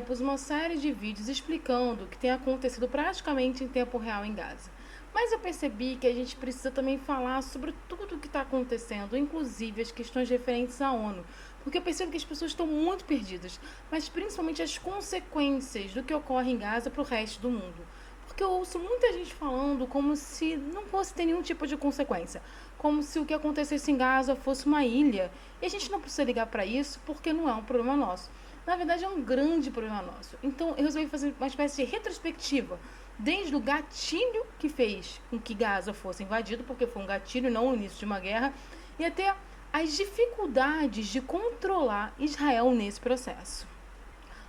Pus uma série de vídeos explicando o que tem acontecido praticamente em tempo real em Gaza. Mas eu percebi que a gente precisa também falar sobre tudo o que está acontecendo, inclusive as questões referentes à ONU. Porque eu percebo que as pessoas estão muito perdidas, mas principalmente as consequências do que ocorre em Gaza para o resto do mundo. Porque eu ouço muita gente falando como se não fosse ter nenhum tipo de consequência. Como se o que acontecesse em Gaza fosse uma ilha. E a gente não precisa ligar para isso porque não é um problema nosso. Na verdade, é um grande problema nosso. Então, eu resolvi fazer uma espécie de retrospectiva, desde o gatilho que fez com que Gaza fosse invadido, porque foi um gatilho, não o início de uma guerra, e até as dificuldades de controlar Israel nesse processo.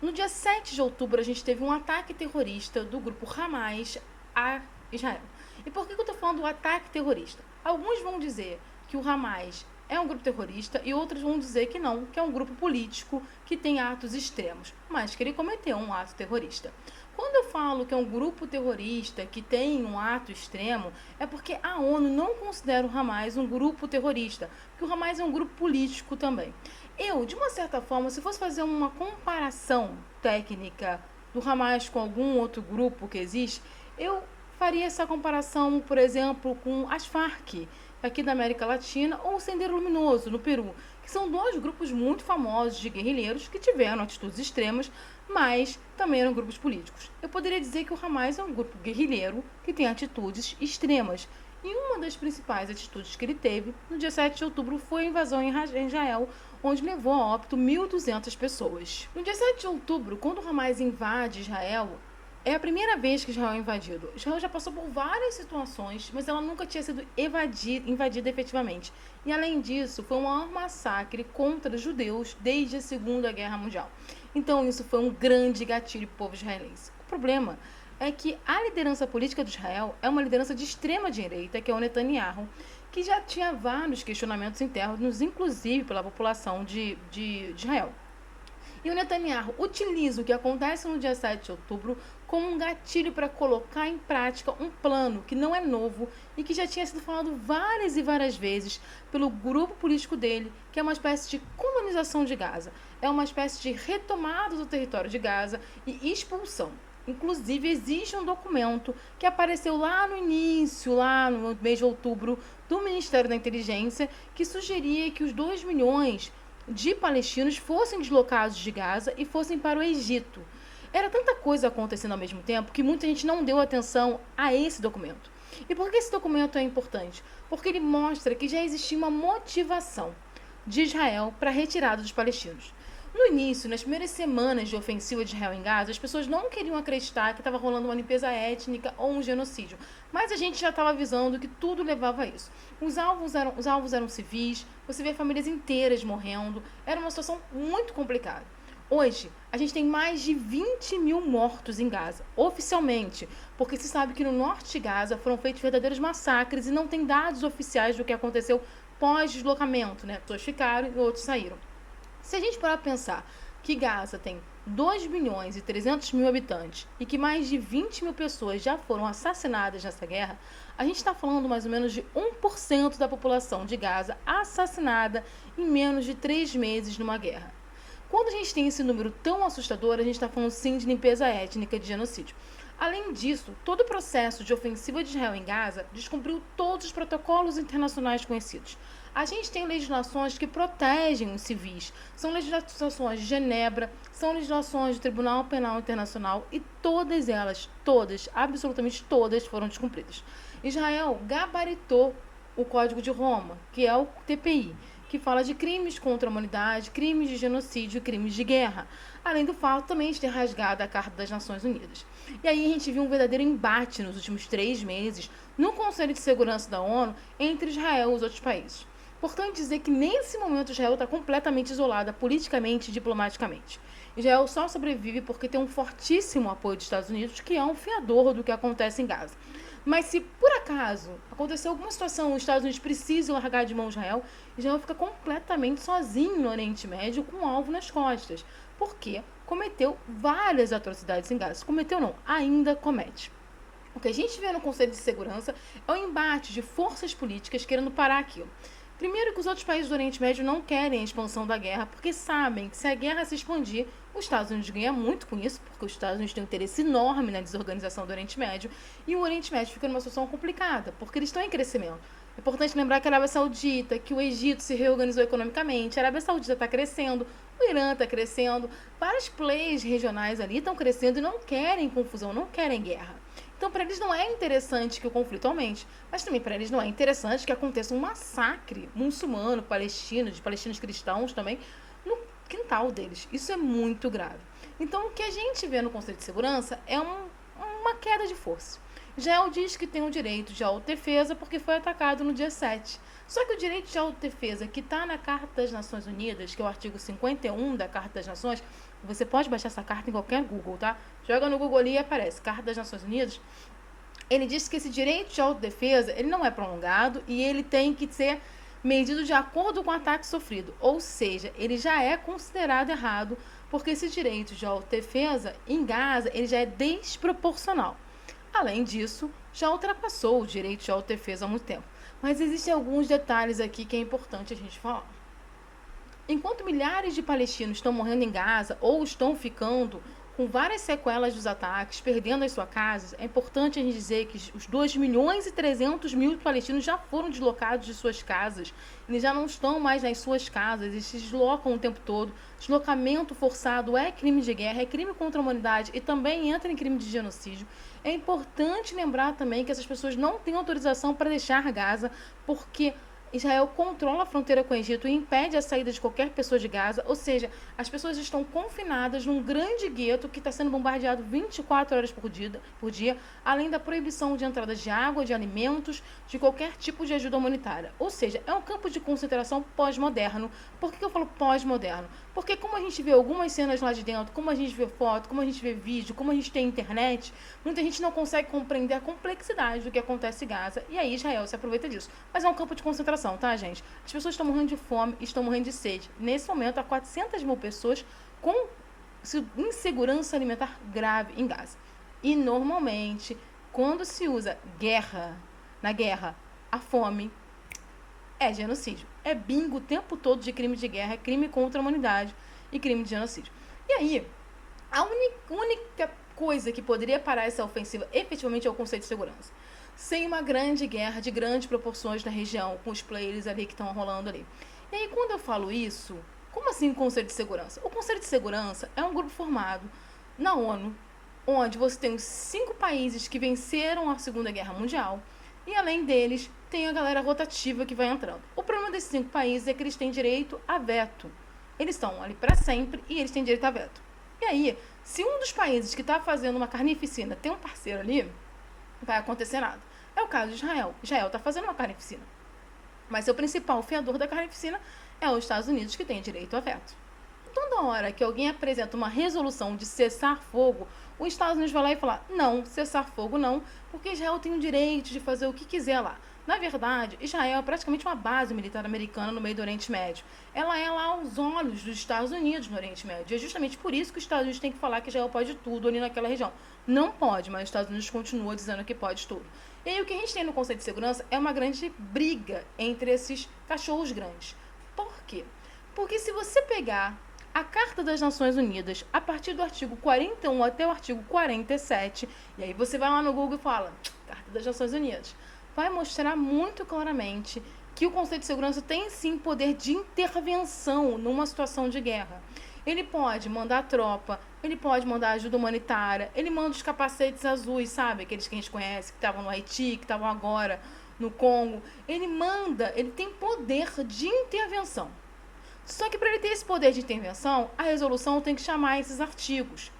No dia 7 de outubro, a gente teve um ataque terrorista do grupo Hamas a Israel. E por que eu estou falando do ataque terrorista? Alguns vão dizer que o Hamas é um grupo terrorista e outros vão dizer que não, que é um grupo político que tem atos extremos, mas que ele cometeu um ato terrorista. Quando eu falo que é um grupo terrorista que tem um ato extremo, é porque a ONU não considera o Hamas um grupo terrorista, porque o Hamas é um grupo político também. Eu, de uma certa forma, se fosse fazer uma comparação técnica do Hamas com algum outro grupo que existe, eu faria essa comparação, por exemplo, com as Farc, aqui da América Latina, ou o Sendero Luminoso, no Peru, que são dois grupos muito famosos de guerrilheiros que tiveram atitudes extremas, mas também eram grupos políticos. Eu poderia dizer que o Hamas é um grupo guerrilheiro que tem atitudes extremas. E uma das principais atitudes que ele teve no dia 7 de outubro foi a invasão em Israel, onde levou a óbito 1.200 pessoas. No dia 7 de outubro, quando o Hamas invade Israel, é a primeira vez que Israel é invadido. Israel já passou por várias situações, mas ela nunca tinha sido invadida efetivamente. E além disso, foi um maior massacre contra os judeus desde a Segunda Guerra Mundial. Então isso foi um grande gatilho para o povo israelense. O problema é que a liderança política de Israel é uma liderança de extrema direita, que é o Netanyahu, que já tinha vários questionamentos internos, inclusive pela população de Israel. E o Netanyahu utiliza o que acontece no dia 7 de outubro como um gatilho para colocar em prática um plano que não é novo e que já tinha sido falado várias e várias vezes pelo grupo político dele, que é uma espécie de colonização de Gaza. É uma espécie de retomada do território de Gaza e expulsão. Inclusive, existe um documento que apareceu lá no início, lá no mês de outubro, do Ministério da Inteligência, que sugeria que os 2 milhões de palestinos fossem deslocados de Gaza e fossem para o Egito. Era tanta coisa acontecendo ao mesmo tempo que muita gente não deu atenção a esse documento. E por que esse documento é importante? Porque ele mostra que já existia uma motivação de Israel para a retirada dos palestinos. No início, nas primeiras semanas de ofensiva de Israel em Gaza, as pessoas não queriam acreditar que estava rolando uma limpeza étnica ou um genocídio. Mas a gente já estava avisando que tudo levava a isso. Os alvos eram civis, você vê famílias inteiras morrendo. Era uma situação muito complicada. Hoje, a gente tem mais de 20 mil mortos em Gaza, oficialmente, porque se sabe que no norte de Gaza foram feitos verdadeiros massacres e não tem dados oficiais do que aconteceu pós-deslocamento, né? Pessoas ficaram e outros saíram. Se a gente parar para pensar que Gaza tem 2 milhões e 300 mil habitantes e que mais de 20 mil pessoas já foram assassinadas nessa guerra, a gente está falando mais ou menos de 1% da população de Gaza assassinada em menos de 3 meses numa guerra. Quando a gente tem esse número tão assustador, a gente está falando sim de limpeza étnica, de genocídio. Além disso, todo o processo de ofensiva de Israel em Gaza descumpriu todos os protocolos internacionais conhecidos. A gente tem legislações que protegem os civis. São legislações de Genebra, são legislações do Tribunal Penal Internacional e todas elas, todas, absolutamente todas, foram descumpridas. Israel gabaritou o Código de Roma, que é o TPI, que fala de crimes contra a humanidade, crimes de genocídio e crimes de guerra. Além do fato também de ter rasgado a Carta das Nações Unidas. E aí a gente viu um verdadeiro embate nos últimos 3 meses no Conselho de Segurança da ONU entre Israel e os outros países. Importante dizer que nesse momento Israel está completamente isolada politicamente e diplomaticamente. Israel só sobrevive porque tem um fortíssimo apoio dos Estados Unidos, que é um fiador do que acontece em Gaza. Mas se por acaso acontecer alguma situação, os Estados Unidos precisam largar de mão Israel, Israel fica completamente sozinho no Oriente Médio com um alvo nas costas, porque cometeu várias atrocidades em Gaza. Cometeu não, ainda comete. O que a gente vê no Conselho de Segurança é o embate de forças políticas querendo parar aquilo. Primeiro que os outros países do Oriente Médio não querem a expansão da guerra, porque sabem que se a guerra se expandir, Os Estados Unidos ganha muito com isso, porque os Estados Unidos têm um interesse enorme na desorganização do Oriente Médio, e o Oriente Médio fica numa situação complicada, porque eles estão em crescimento. É importante lembrar que a Arábia Saudita, que o Egito se reorganizou economicamente, a Arábia Saudita está crescendo, o Irã está crescendo, vários players regionais ali estão crescendo e não querem confusão, não querem guerra. Então, para eles não é interessante que o conflito aumente, mas também para eles não é interessante que aconteça um massacre muçulmano, palestino, de palestinos cristãos também, no quintal deles. Isso é muito grave. Então, o que a gente vê no Conselho de Segurança é uma queda de força. Israel diz que tem o direito de autodefesa porque foi atacado no dia 7. Só que o direito de autodefesa que está na Carta das Nações Unidas, que é o artigo 51 da Carta das Nações, você pode baixar essa carta em qualquer Google, tá? Joga no Google ali e aparece Carta das Nações Unidas. Ele diz que esse direito de autodefesa, ele não é prolongado e ele tem que ser medido de acordo com o ataque sofrido. Ou seja, ele já é considerado errado, porque esse direito de autodefesa em Gaza, ele já é desproporcional. Além disso, já ultrapassou o direito de autodefesa há muito tempo. Mas existem alguns detalhes aqui que é importante a gente falar. Enquanto milhares de palestinos estão morrendo em Gaza ou estão ficando com várias sequelas dos ataques, perdendo as suas casas, é importante a gente dizer que os 2.300.000 palestinos já foram deslocados de suas casas. Eles já não estão mais nas suas casas, eles se deslocam o tempo todo. Deslocamento forçado é crime de guerra, é crime contra a humanidade e também entra em crime de genocídio. É importante lembrar também que essas pessoas não têm autorização para deixar Gaza, porque Israel controla a fronteira com o Egito e impede a saída de qualquer pessoa de Gaza, ou seja, as pessoas estão confinadas num grande gueto que está sendo bombardeado 24 horas por dia, além da proibição de entrada de água, de alimentos, de qualquer tipo de ajuda humanitária. Ou seja, é um campo de concentração pós-moderno. Por que eu falo pós-moderno? Porque como a gente vê algumas cenas lá de dentro, como a gente vê foto, como a gente vê vídeo, como a gente tem internet, muita gente não consegue compreender a complexidade do que acontece em Gaza, e aí Israel se aproveita disso. Mas é um campo de concentração, tá, gente? As pessoas estão morrendo de fome, estão morrendo de sede. Nesse momento, há 400.000 pessoas com insegurança alimentar grave em Gaza. E, normalmente, quando se usa na guerra, a fome é genocídio. É bingo o tempo todo de crime de guerra, crime contra a humanidade e crime de genocídio. E aí, a única coisa que poderia parar essa ofensiva efetivamente é o Conselho de Segurança. Sem uma grande guerra de grandes proporções na região, com os players ali que estão rolando ali. E aí, quando eu falo isso, como assim o Conselho de Segurança? O Conselho de Segurança é um grupo formado na ONU, onde você tem os 5 países que venceram a Segunda Guerra Mundial, e além deles, tem a galera rotativa que vai entrando. O problema desses 5 países é que eles têm direito a veto. Eles estão ali para sempre e eles têm direito a veto. E aí, se um dos países que está fazendo uma carnificina tem um parceiro ali, não vai acontecer nada. É o caso de Israel. Israel está fazendo uma carnificina. Mas seu principal fiador da carnificina é os Estados Unidos, que tem direito a veto. Toda hora que alguém apresenta uma resolução de cessar fogo, os Estados Unidos vai lá e fala, não, cessar fogo não, porque Israel tem o direito de fazer o que quiser lá. Na verdade, Israel é praticamente uma base militar americana no meio do Oriente Médio. Ela é lá aos olhos dos Estados Unidos no Oriente Médio. E é justamente por isso que os Estados Unidos têm que falar que Israel pode tudo ali naquela região. Não pode, mas os Estados Unidos continua dizendo que pode tudo. E aí o que a gente tem no Conselho de Segurança é uma grande briga entre esses cachorros grandes. Por quê? Porque se você pegar a Carta das Nações Unidas, a partir do artigo 41 até o artigo 47, e aí você vai lá no Google e fala, Carta das Nações Unidas, vai mostrar muito claramente que o Conselho de Segurança tem sim poder de intervenção numa situação de guerra. Ele pode mandar tropa, ele pode mandar ajuda humanitária, ele manda os capacetes azuis, sabe? Aqueles que a gente conhece, que estavam no Haiti, que estavam agora no Congo. Ele tem poder de intervenção. Só que para ele ter esse poder de intervenção, a resolução tem que chamar esses artigos.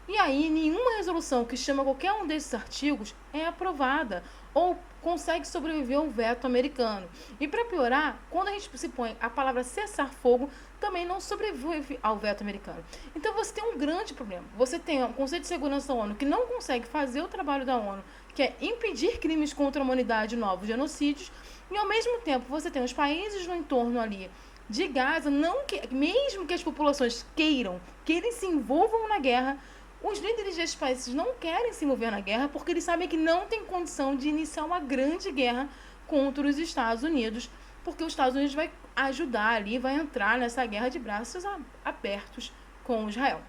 E aí, nenhuma resolução que chama qualquer um desses artigos é aprovada ou consegue sobreviver ao veto americano. E para piorar, quando a gente se põe a palavra cessar fogo, também não sobrevive ao veto americano. Então você tem um grande problema. Você tem o Conselho de Segurança da ONU que não consegue fazer o trabalho da ONU, que é impedir crimes contra a humanidade e novos genocídios, e ao mesmo tempo você tem os países no entorno ali de Gaza, mesmo que as populações queiram que eles se envolvam na guerra, os líderes desses países não querem se envolver na guerra porque eles sabem que não tem condição de iniciar uma grande guerra contra os Estados Unidos, porque os Estados Unidos vai ajudar ali, vai entrar nessa guerra de braços abertos com Israel.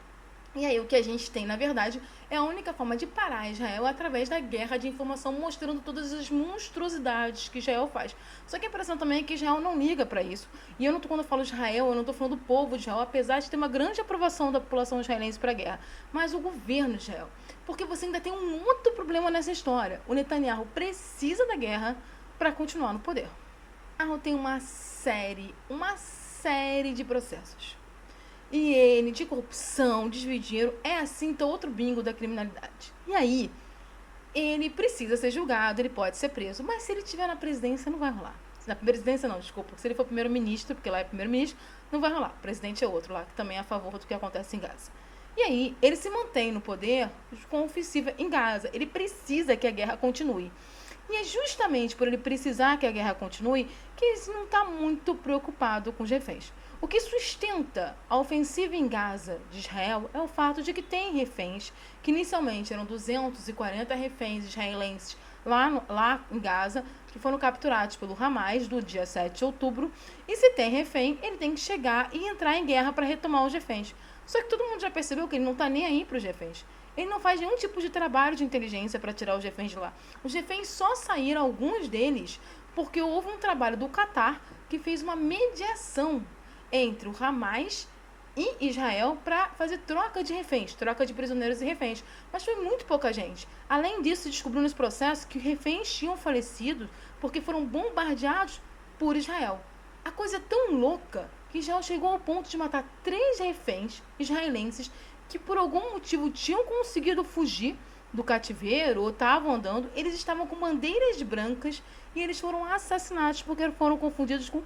E aí o que a gente tem, na verdade, é a única forma de parar Israel através da guerra de informação, mostrando todas as monstruosidades que Israel faz. Só que a impressão também é que Israel não liga para isso. E eu não tô, quando eu falo Israel, eu não estou falando do povo de Israel, apesar de ter uma grande aprovação da população israelense para a guerra, mas o governo de Israel. Porque você ainda tem um outro problema nessa história. O Netanyahu precisa da guerra para continuar no poder. Israel tem uma série de processos. E ele, de corrupção, desvio de dinheiro, é assim, então outro bingo da criminalidade. E aí, ele precisa ser julgado, ele pode ser preso, mas se ele estiver na presidência, não vai rolar. Na presidência não, desculpa, se ele for primeiro-ministro, porque lá é primeiro-ministro, não vai rolar. O presidente é outro lá, que também é a favor do que acontece em Gaza. E aí, ele se mantém no poder com ofensiva em Gaza. Ele precisa que a guerra continue. E é justamente por ele precisar que a guerra continue que ele não está muito preocupado com os reféns. O que sustenta a ofensiva em Gaza de Israel é o fato de que tem reféns, que inicialmente eram 240 reféns israelenses lá em Gaza, que foram capturados pelo Hamas do dia 7 de outubro. E se tem refém, ele tem que chegar e entrar em guerra para retomar os reféns. Só que todo mundo já percebeu que ele não está nem aí para os reféns. Ele não faz nenhum tipo de trabalho de inteligência para tirar os reféns de lá. Os reféns só saíram, alguns deles, porque houve um trabalho do Catar que fez uma mediação entre o Hamas e Israel para fazer troca de reféns, troca de prisioneiros e reféns. Mas foi muito pouca gente. Além disso, descobriu nesse processo que reféns tinham falecido porque foram bombardeados por Israel. A coisa é tão louca que Israel chegou ao ponto de matar 3 reféns israelenses que por algum motivo tinham conseguido fugir do cativeiro ou estavam andando. Eles estavam com bandeiras brancas e eles foram assassinados porque foram confundidos com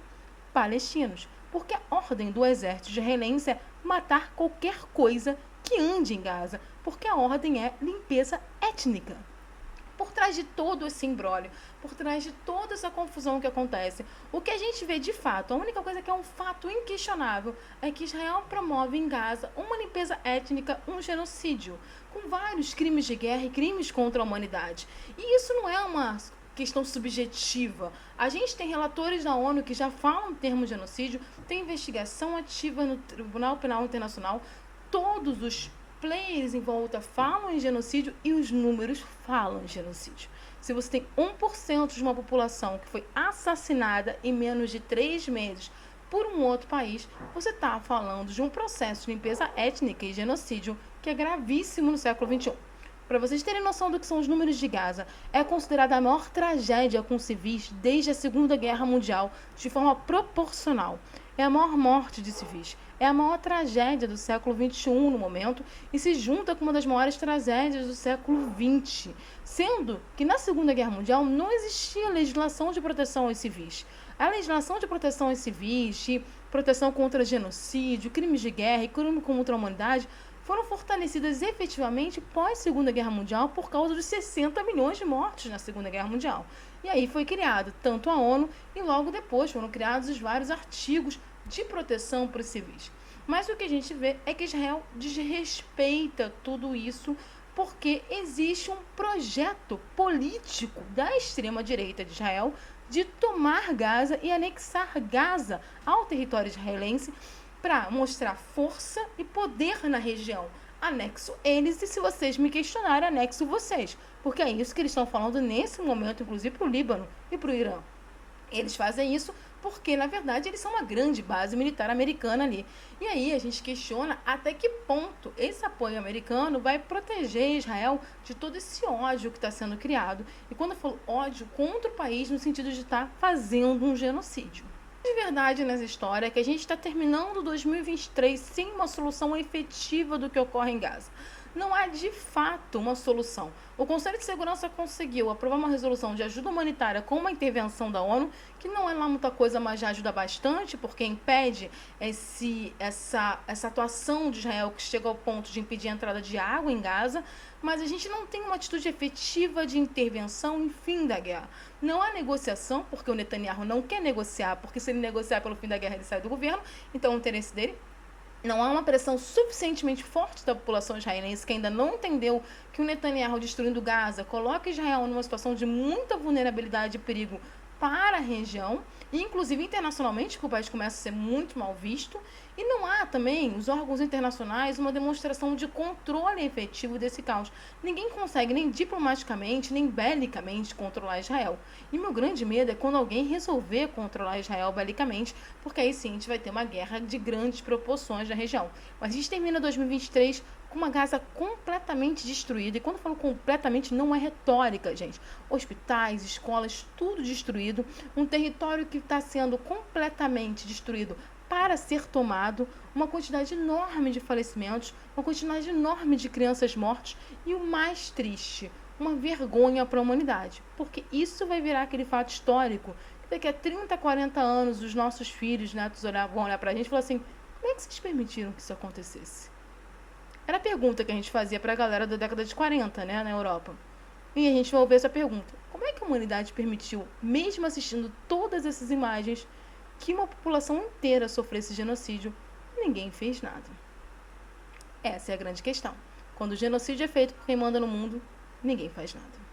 palestinos. Porque a ordem do exército israelense é matar qualquer coisa que ande em Gaza, porque a ordem é limpeza étnica. Por trás de todo esse imbróglio, por trás de toda essa confusão que acontece, o que a gente vê de fato, a única coisa que é um fato inquestionável, é que Israel promove em Gaza uma limpeza étnica, um genocídio, com vários crimes de guerra e crimes contra a humanidade. E isso não é uma questão subjetiva. A gente tem relatores da ONU que já falam em termos de genocídio, tem investigação ativa no Tribunal Penal Internacional, todos os players em volta falam em genocídio e os números falam em genocídio. Se você tem 1% de uma população que foi assassinada em menos de 3 meses por um outro país, você está falando de um processo de limpeza étnica e genocídio que é gravíssimo no século XXI. Para vocês terem noção do que são os números de Gaza, é considerada a maior tragédia com civis desde a Segunda Guerra Mundial, de forma proporcional. É a maior morte de civis. É a maior tragédia do século XXI no momento e se junta com uma das maiores tragédias do século XX, sendo que na Segunda Guerra Mundial não existia legislação de proteção aos civis. A legislação de proteção aos civis, de proteção contra genocídio, crimes de guerra e crime contra a humanidade foram fortalecidas efetivamente pós-Segunda Guerra Mundial por causa dos 60 milhões de mortos na Segunda Guerra Mundial. E aí foi criado tanto a ONU e logo depois foram criados os vários artigos de proteção para os civis. Mas o que a gente vê é que Israel desrespeita tudo isso porque existe um projeto político da extrema-direita de Israel de tomar Gaza e anexar Gaza ao território israelense para mostrar força e poder na região. Anexo eles e, se vocês me questionarem, anexo vocês. Porque é isso que eles estão falando nesse momento, inclusive para o Líbano e para o Irã. Eles fazem isso porque, na verdade, eles são uma grande base militar americana ali. E aí a gente questiona até que ponto esse apoio americano vai proteger Israel de todo esse ódio que está sendo criado. E quando eu falo ódio contra o país, no sentido de estar fazendo um genocídio. De verdade nessa história é que a gente está terminando 2023 sem uma solução efetiva do que ocorre em Gaza. Não há de fato uma solução. O Conselho de Segurança conseguiu aprovar uma resolução de ajuda humanitária com uma intervenção da ONU, que não é lá muita coisa, mas já ajuda bastante, porque impede essa atuação de Israel que chega ao ponto de impedir a entrada de água em Gaza, mas a gente não tem uma atitude efetiva de intervenção em fim da guerra. Não há negociação, porque o Netanyahu não quer negociar, porque se ele negociar pelo fim da guerra ele sai do governo, então o interesse dele. Não há uma pressão suficientemente forte da população israelense que ainda não entendeu que o Netanyahu destruindo Gaza coloca Israel numa situação de muita vulnerabilidade e perigo para a região, e inclusive internacionalmente, que o país começa a ser muito mal visto, e não há também, os órgãos internacionais, uma demonstração de controle efetivo desse caos. Ninguém consegue nem diplomaticamente, nem belicamente controlar Israel. E meu grande medo é quando alguém resolver controlar Israel belicamente, porque aí sim a gente vai ter uma guerra de grandes proporções na região. Mas a gente termina 2023 com uma Gaza completamente destruída. E quando eu falo completamente, não é retórica, gente. Hospitais, escolas, tudo destruído. Um território que está sendo completamente destruído para ser tomado. Uma quantidade enorme de falecimentos, uma quantidade enorme de crianças mortas. E o mais triste, uma vergonha para a humanidade. Porque isso vai virar aquele fato histórico que daqui a 30, 40 anos os nossos filhos, netos vão olhar para a gente e falar assim: como é que vocês permitiram que isso acontecesse? Era a pergunta que a gente fazia para a galera da década de 40, né, na Europa. E a gente vai ouvir essa pergunta: como é que a humanidade permitiu, mesmo assistindo todas essas imagens, que uma população inteira sofresse genocídio e ninguém fez nada? Essa é a grande questão. Quando o genocídio é feito por quem manda no mundo, ninguém faz nada.